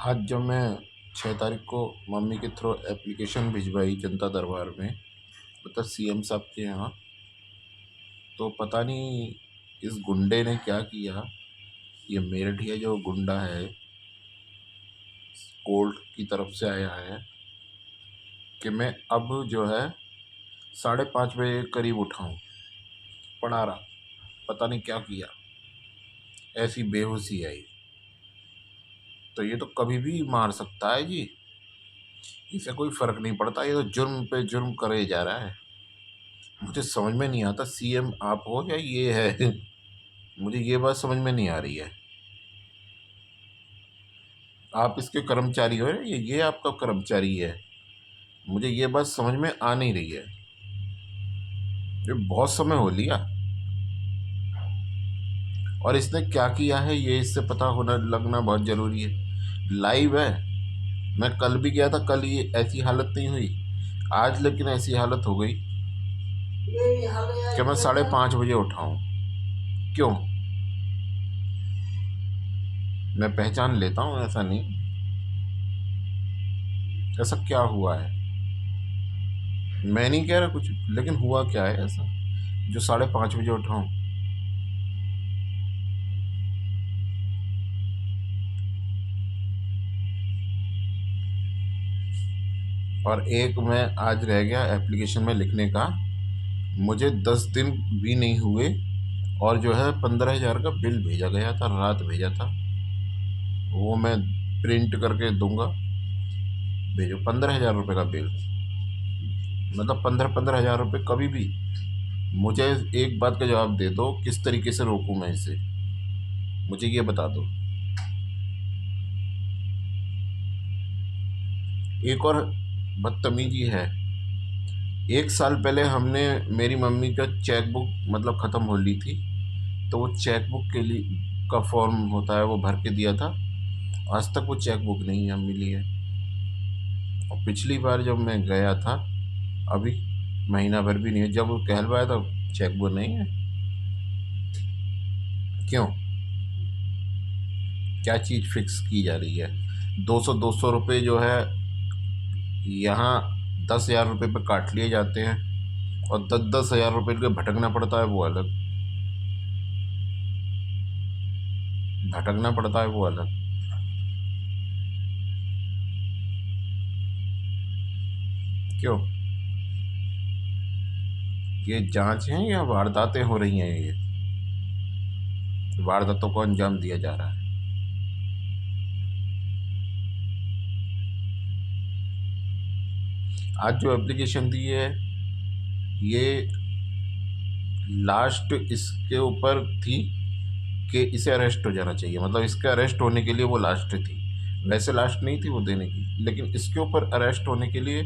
आज जब मैं 6 तारीख को मम्मी के थ्रू एप्लीकेशन भिजवाई जनता दरबार में, मतलब सीएम साहब के यहाँ, तो पता नहीं इस गुंडे ने क्या किया। ये मेरठिया जो गुंडा है, कोर्ट की तरफ से आया है कि मैं अब जो है 5:30 बजे करीब उठाऊं। पड़ा रहा, पता नहीं क्या किया, ऐसी बेहोशी आई। तो ये तो कभी भी मार सकता है जी, इसे कोई फर्क नहीं पड़ता। ये तो जुर्म पे जुर्म करे जा रहा है। मुझे समझ में नहीं आता, सीएम आप हो या ये है। मुझे ये बात समझ में नहीं आ रही है। आप इसके कर्मचारी हो या ये आपका कर्मचारी है, मुझे ये बात समझ में आ नहीं रही है। ये बहुत समय हो लिया, और इसने क्या किया है ये इससे पता होना लगना बहुत ज़रूरी है। लाइव है। मैं कल भी गया था, कल ये ऐसी हालत नहीं हुई, आज लेकिन ऐसी हालत हो गई कि मैं 5:30 बजे उठाऊं। क्यों? मैं पहचान लेता हूँ, ऐसा नहीं। ऐसा क्या हुआ है? मैं नहीं कह रहा कुछ, लेकिन हुआ क्या है ऐसा जो 5:30 बजे उठाऊं? और एक मैं आज रह गया एप्लीकेशन में लिखने का, मुझे 10 दिन भी नहीं हुए और जो है 15,000 का बिल भेजा गया था, रात भेजा था। वो मैं प्रिंट करके दूंगा, भेजो। 15,000 रुपये का बिल, मतलब 15,000 रुपये कभी भी। मुझे एक बात का जवाब दे दो, किस तरीके से रोकूं मैं इसे, मुझे ये बता दो। एक और बदतमीजी है, 1 साल पहले हमने मेरी मम्मी का चेक बुक मतलब ख़त्म हो ली थी, तो वो चेक बुक के लिए का फॉर्म होता है, वो भर के दिया था। आज तक वो चेक बुक नहीं है मिली है। और पिछली बार जब मैं गया था, अभी महीना भर भी नहीं है, जब वो कहलवाया था चेक बुक नहीं है। क्यों? क्या चीज़ फिक्स की जा रही है? 200 रुपये जो है यहाँ 10,000 रुपये पे काट लिए जाते हैं, और 10,000 रुपये के भटकना पड़ता है, वो अलग। भटकना पड़ता है, वो अलग। क्यों? ये जांच है या वारदातें हो रही हैं? ये वारदातों को अंजाम दिया जा रहा है। आज जो एप्लीकेशन दी है, ये लास्ट इसके ऊपर थी कि इसे अरेस्ट हो जाना चाहिए, मतलब इसके अरेस्ट होने के लिए वो लास्ट थी। वैसे लास्ट नहीं थी वो देने की, लेकिन इसके ऊपर अरेस्ट होने के लिए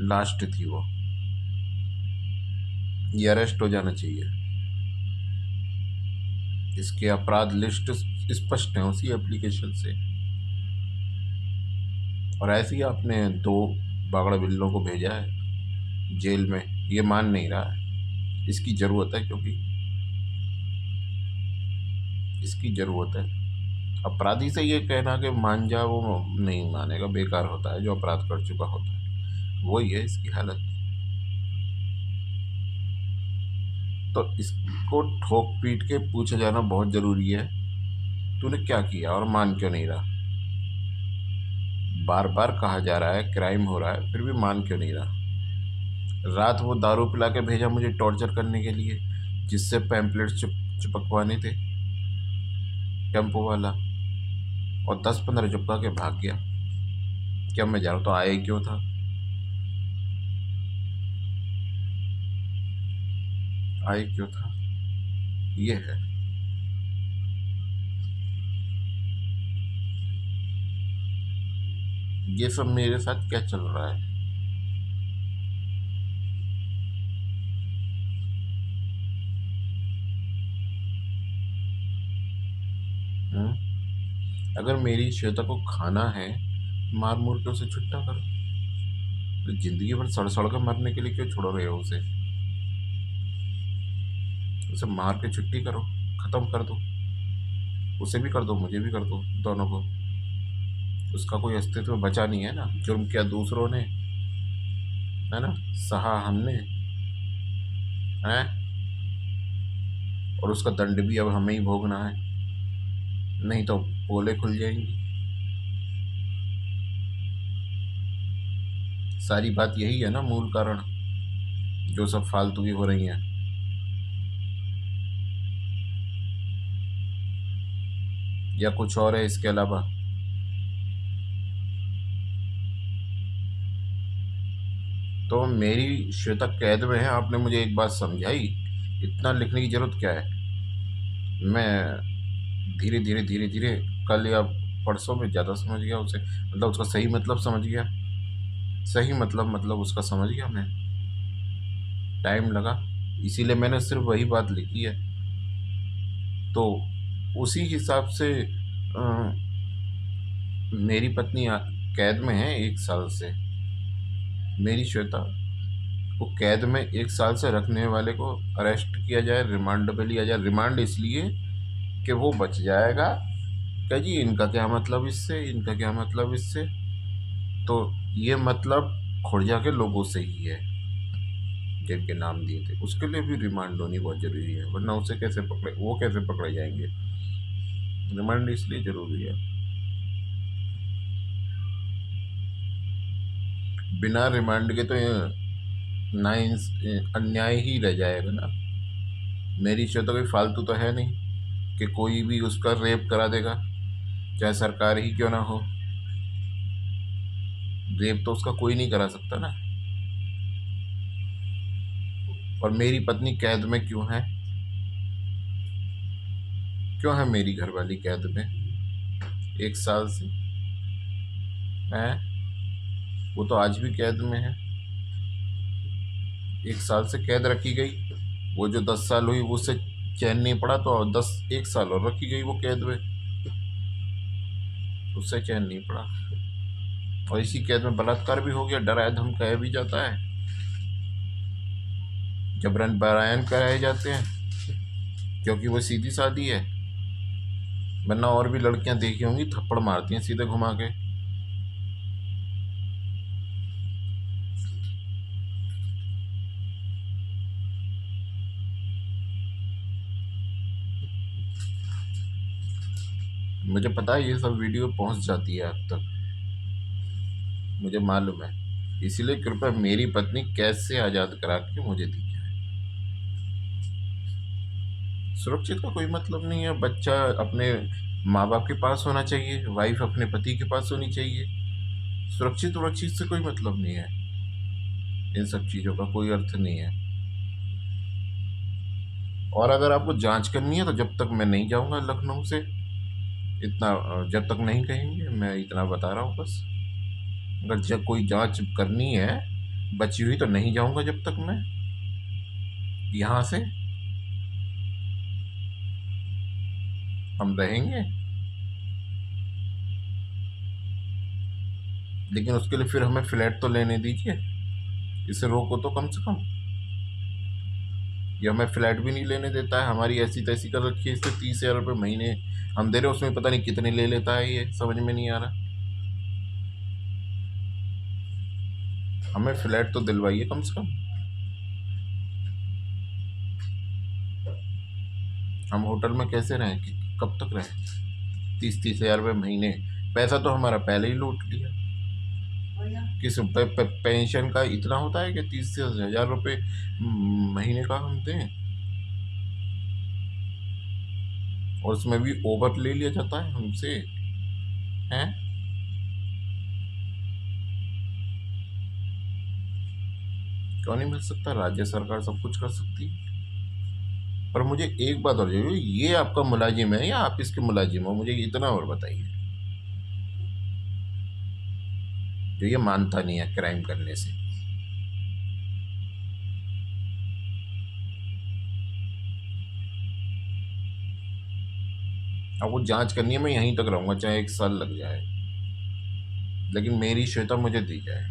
लास्ट थी वो। ये अरेस्ट हो जाना चाहिए। इसके अपराध लिस्ट स्पष्ट है उसी एप्लीकेशन से। और ऐसे ही आपने 2 बागड़ा बिल्लों को भेजा है जेल में, ये मान नहीं रहा है। इसकी ज़रूरत है, क्योंकि इसकी ज़रूरत है। अपराधी से ये कहना कि मान जा, वो नहीं मानेगा, बेकार होता है। जो अपराध कर चुका होता है वही है इसकी हालत। तो इसको ठोक पीट के पूछा जाना बहुत ज़रूरी है, तूने क्या किया और मान क्यों नहीं रहा। बार बार कहा जा रहा है क्राइम हो रहा है, फिर भी मान क्यों नहीं रहा। रात वो दारू पिला के भेजा मुझे टॉर्चर करने के लिए, जिससे पैम्पलेट चिपकवाने थे, टेम्पो वाला, और 10-15 चिपका के भाग गया। क्या मैं जा रहा, तो आया ही क्यों था? आए क्यों था, ये है। ये सब मेरे साथ क्या चल रहा है? हुँ? अगर मेरी श्वेता को खाना है, मार मुर के उसे छुट्टा करो। तो जिंदगी भर सड़ सड़ कर मरने के लिए क्यों छोड़ रहे हो उसे? उसे मार के छुट्टी करो, ख़त्म कर दो। उसे भी कर दो, मुझे भी कर दो, दोनों को। उसका कोई अस्तित्व बचा नहीं है ना। जुर्म किया दूसरों ने, है ना, सहा हमने, है, और उसका दंड भी अब हमें ही भोगना है, नहीं तो पोलें खुल जाएंगी। सारी बात यही है ना, मूल कारण जो सब फालतू की हो रही हैं। या कुछ और है इसके अलावा? तो मेरी श्वेता कैद में है, आपने मुझे एक बात समझाई, इतना लिखने की जरूरत क्या है? मैं धीरे धीरे धीरे धीरे कल या परसों में ज़्यादा समझ गया उसे, मतलब उसका सही मतलब समझ गया। सही मतलब उसका समझ गया मैं। टाइम लगा, इसीलिए मैंने सिर्फ वही बात लिखी है। तो उसी हिसाब से मेरी पत्नी कैद में है 1 साल से। मेरी श्वेता को कैद में 1 साल से रखने वाले को अरेस्ट किया जाए, रिमांड पे लिया जाए। रिमांड इसलिए कि वो बच जाएगा। क्या जी, इनका क्या मतलब इससे, इनका क्या मतलब इससे? तो ये मतलब खुर्जा के लोगों से ही है जिनके नाम दिए थे, उसके लिए भी रिमांड होनी बहुत जरूरी है, वरना उसे कैसे पकड़े, वो कैसे पकड़े जाएंगे? रिमांड इसलिए जरूरी है। बिना रिमांड के तो ना अन्याय ही रह जाएगा ना। मेरी श्वेता कोई फालतू तो है नहीं कि कोई भी उसका रेप करा देगा, चाहे सरकार ही क्यों ना हो। रेप तो उसका कोई नहीं करा सकता ना। और मेरी पत्नी कैद में क्यों है? क्यों है मेरी घरवाली कैद में 1 साल से? है, वो तो आज भी कैद में है। 1 साल से कैद रखी गई, वो जो 10 साल हुई वो उससे चैन नहीं पड़ा, तो 1 साल और रखी गई वो कैद में, उससे चैन नहीं पड़ा। और इसी कैद में बलात्कार भी हो गया, डराया धमकाया भी जाता है, जबरन पलायन कराए जाते हैं, क्योंकि वो सीधी सादी है। वरना और भी लड़कियां देखी होंगी, थप्पड़ मारती हैं सीधे घुमा के। मुझे पता है ये सब वीडियो पहुंच जाती है आप तक, मुझे मालूम है। इसीलिए कृपया मेरी पत्नी कैद से आज़ाद करा के मुझे दी जाए। सुरक्षित का कोई मतलब नहीं है, बच्चा अपने माँ बाप के पास होना चाहिए, वाइफ अपने पति के पास होनी चाहिए। सुरक्षित उरक्षित से कोई मतलब नहीं है, इन सब चीज़ों का कोई अर्थ नहीं है। और अगर आपको जांच करनी है तो जब तक मैं नहीं जाऊंगा लखनऊ से, इतना जब तक नहीं कहेंगे, मैं इतना बता रहा हूँ बस। अगर जब कोई जांच करनी है बची हुई तो नहीं जाऊंगा जब तक मैं यहाँ से। हम रहेंगे, लेकिन उसके लिए फिर हमें फ्लैट तो लेने दीजिए, इसे रोको तो कम से कम। ये हमें फ्लैट भी नहीं लेने देता है, हमारी ऐसी तैसी कर रखी है इससे। 30,000 रुपये महीने हम दे रहे हैं, उसमें पता नहीं कितने ले लेता है, ये समझ में नहीं आ रहा। हमें फ्लैट तो दिलवाइए कम से कम। हम होटल में कैसे रहें, कब तक रहें? 30,000 रुपये महीने, पैसा तो हमारा पहले ही लूट लिया। किस पेंशन का इतना होता है कि 30,000 रुपये महीने का हम दें? और उसमें भी ओवर ले लिया जाता है हमसे, हैं? क्यों नहीं मिल सकता? राज्य सरकार सब कुछ कर सकती है। पर मुझे एक बात और चाहिए, ये आपका मुलाजिम है या आप इसके मुलाजिम हो? मुझे इतना और बताइए, जो ये मानता नहीं है क्राइम करने से। अब वो जांच करनी है, मैं यहीं तक रहूंगा चाहे 1 साल लग जाए, लेकिन मेरी श्वेता मुझे दी जाए।